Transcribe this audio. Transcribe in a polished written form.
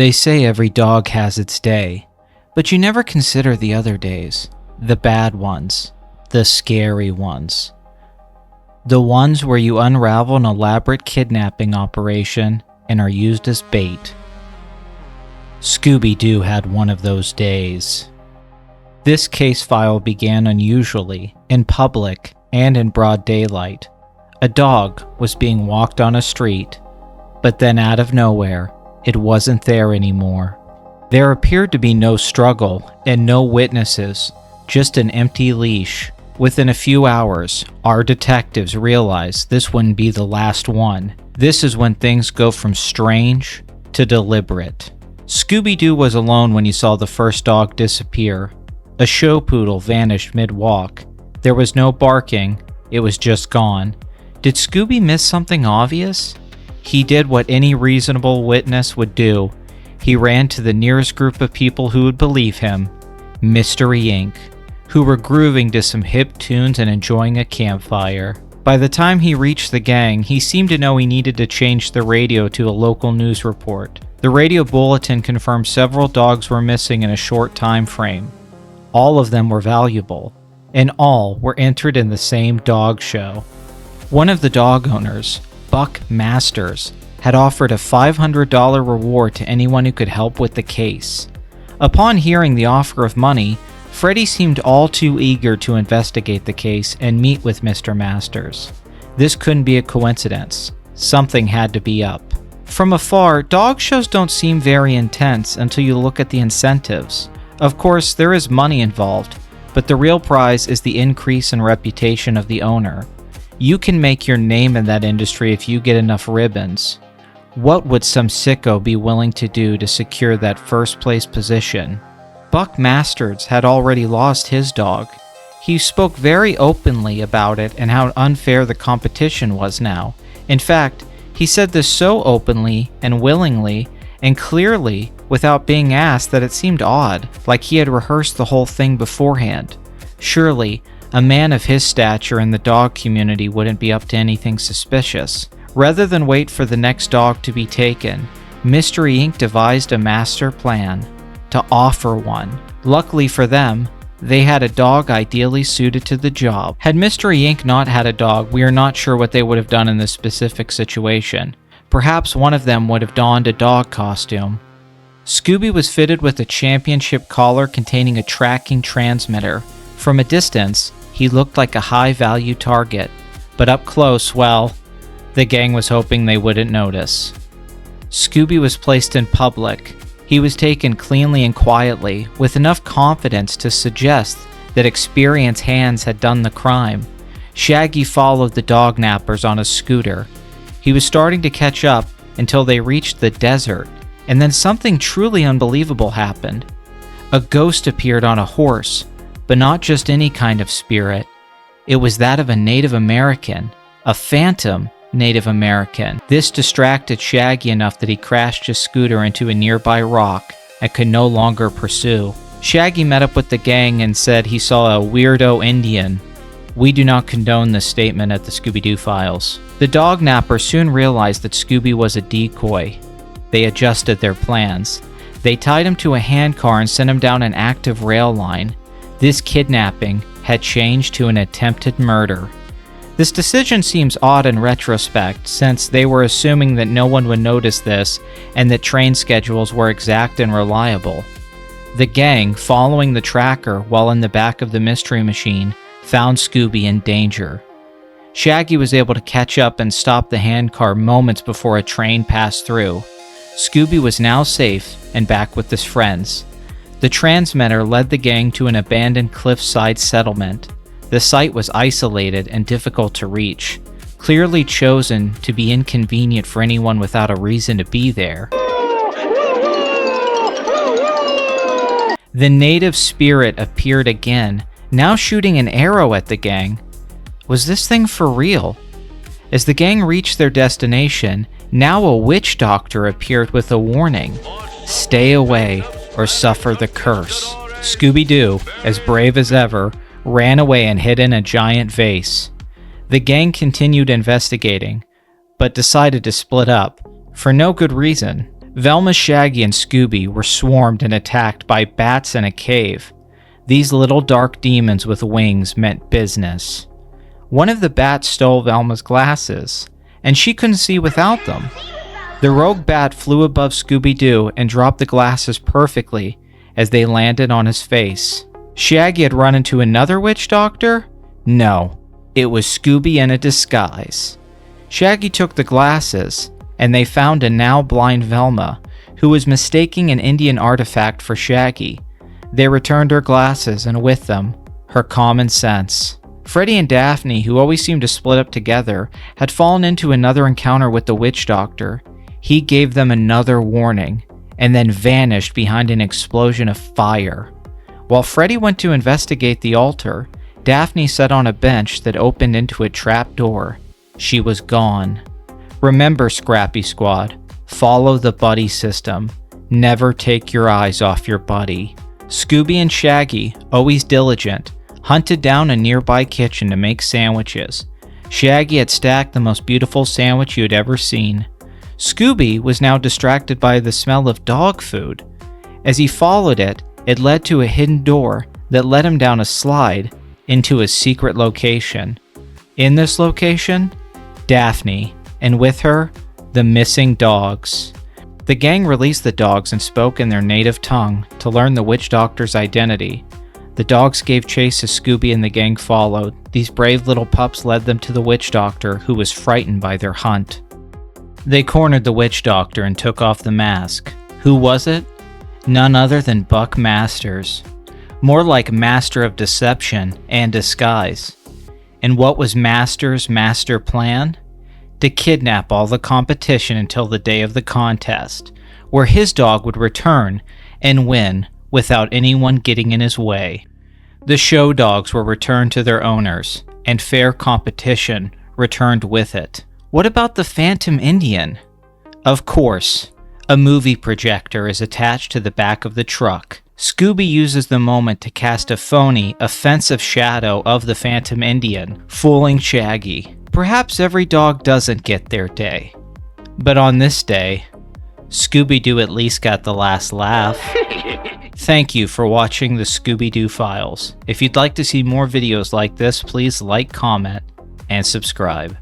They say every dog has its day, but you never consider the other days, the bad ones, the scary ones. The ones where you unravel an elaborate kidnapping operation and are used as bait. Scooby-Doo had one of those days. This case file began unusually, in public and in broad daylight. A dog was being walked on a street, but then out of nowhere, it wasn't there anymore. There appeared to be no struggle and no witnesses, just an empty leash. Within a few hours, our detectives realized this wouldn't be the last one. This is when things go from strange to deliberate. Scooby-Doo was alone when he saw the first dog disappear. A show poodle vanished mid-walk. There was no barking, it was just gone. Did Scooby miss something obvious? He did what any reasonable witness would do. He ran to the nearest group of people who would believe him, Mystery Inc., who were grooving to some hip tunes and enjoying a campfire. By the time he reached the gang, he seemed to know he needed to change the radio to a local news report. The radio bulletin confirmed several dogs were missing in a short time frame. All of them were valuable, and all were entered in the same dog show. One of the dog owners, Buck Masters, had offered a $500 reward to anyone who could help with the case. Upon hearing the offer of money, Freddy seemed all too eager to investigate the case and meet with Mr. Masters. This couldn't be a coincidence. Something had to be up. From afar, dog shows don't seem very intense until you look at the incentives. Of course, there is money involved, but the real prize is the increase in reputation of the owner. You can make your name in that industry if you get enough ribbons. What would some sicko be willing to do to secure that first place position? Buck Masters had already lost his dog. He spoke very openly about it and how unfair the competition was now. In fact, he said this so openly and willingly and clearly without being asked that it seemed odd, like he had rehearsed the whole thing beforehand. Surely, a man of his stature in the dog community wouldn't be up to anything suspicious. Rather than wait for the next dog to be taken, Mystery Inc. devised a master plan to offer one. Luckily for them, they had a dog ideally suited to the job. Had Mystery Inc. not had a dog, we are not sure what they would have done in this specific situation. Perhaps one of them would have donned a dog costume. Scooby was fitted with a championship collar containing a tracking transmitter. From a distance, he looked like a high-value target, but up close, well, the gang was hoping they wouldn't notice. Scooby was placed in public. He was taken cleanly and quietly, with enough confidence to suggest that experienced hands had done the crime. Shaggy followed the dog nappers on a scooter. He was starting to catch up until they reached the desert, and then something truly unbelievable happened. A ghost appeared on a horse, but not just any kind of spirit. It was that of a Native American, a phantom Native American. This distracted Shaggy enough that he crashed his scooter into a nearby rock and could no longer pursue. Shaggy met up with the gang and said he saw a weirdo Indian. We do not condone this statement at the Scooby-Doo files. The dog napper soon realized that Scooby was a decoy. They adjusted their plans. They tied him to a handcar and sent him down an active rail line. This kidnapping had changed to an attempted murder. This decision seems odd in retrospect, since they were assuming that no one would notice this and that train schedules were exact and reliable. The gang, following the tracker while in the back of the mystery machine, found Scooby in danger. Shaggy was able to catch up and stop the handcar moments before a train passed through. Scooby was now safe and back with his friends. The transmitter led the gang to an abandoned cliffside settlement. The site was isolated and difficult to reach, clearly chosen to be inconvenient for anyone without a reason to be there. The native spirit appeared again, now shooting an arrow at the gang. Was this thing for real? As the gang reached their destination, now a witch doctor appeared with a warning. Stay away or suffer the curse. Scooby-Doo, as brave as ever, ran away and hid in a giant vase. The gang continued investigating, but decided to split up, for no good reason. Velma, Shaggy, and Scooby were swarmed and attacked by bats in a cave. These little dark demons with wings meant business. One of the bats stole Velma's glasses, and she couldn't see without them. The rogue bat flew above Scooby-Doo and dropped the glasses perfectly as they landed on his face. Shaggy had run into another witch doctor? No, it was Scooby in a disguise. Shaggy took the glasses, and they found a now blind Velma, who was mistaking an Indian artifact for Shaggy. They returned her glasses, and with them, her common sense. Freddy and Daphne, who always seemed to split up together, had fallen into another encounter with the witch doctor. He gave them another warning, and then vanished behind an explosion of fire. While Freddy went to investigate the altar, Daphne sat on a bench that opened into a trap door. She was gone. Remember, Scrappy Squad, follow the buddy system. Never take your eyes off your buddy. Scooby and Shaggy, always diligent, hunted down a nearby kitchen to make sandwiches. Shaggy had stacked the most beautiful sandwich you had ever seen. Scooby was now distracted by the smell of dog food. As he followed it, it led to a hidden door that led him down a slide into a secret location. In this location, Daphne, and with her, the missing dogs. The gang released the dogs and spoke in their native tongue to learn the witch doctor's identity. The dogs gave chase as Scooby and the gang followed. These brave little pups led them to the witch doctor, who was frightened by their hunt. They cornered the witch doctor and took off the mask. Who was it? None other than Buck Masters. More like master of deception and disguise. And what was Masters' master plan? To kidnap all the competition until the day of the contest, where his dog would return and win without anyone getting in his way. The show dogs were returned to their owners, and fair competition returned with it. What about the Phantom Indian? Of course, a movie projector is attached to the back of the truck. Scooby uses the moment to cast a phony, offensive shadow of the Phantom Indian, fooling Shaggy. Perhaps every dog doesn't get their day. But on this day, Scooby-Doo at least got the last laugh. Thank you for watching the Scooby-Doo Files. If you'd like to see more videos like this, please like, comment, and subscribe.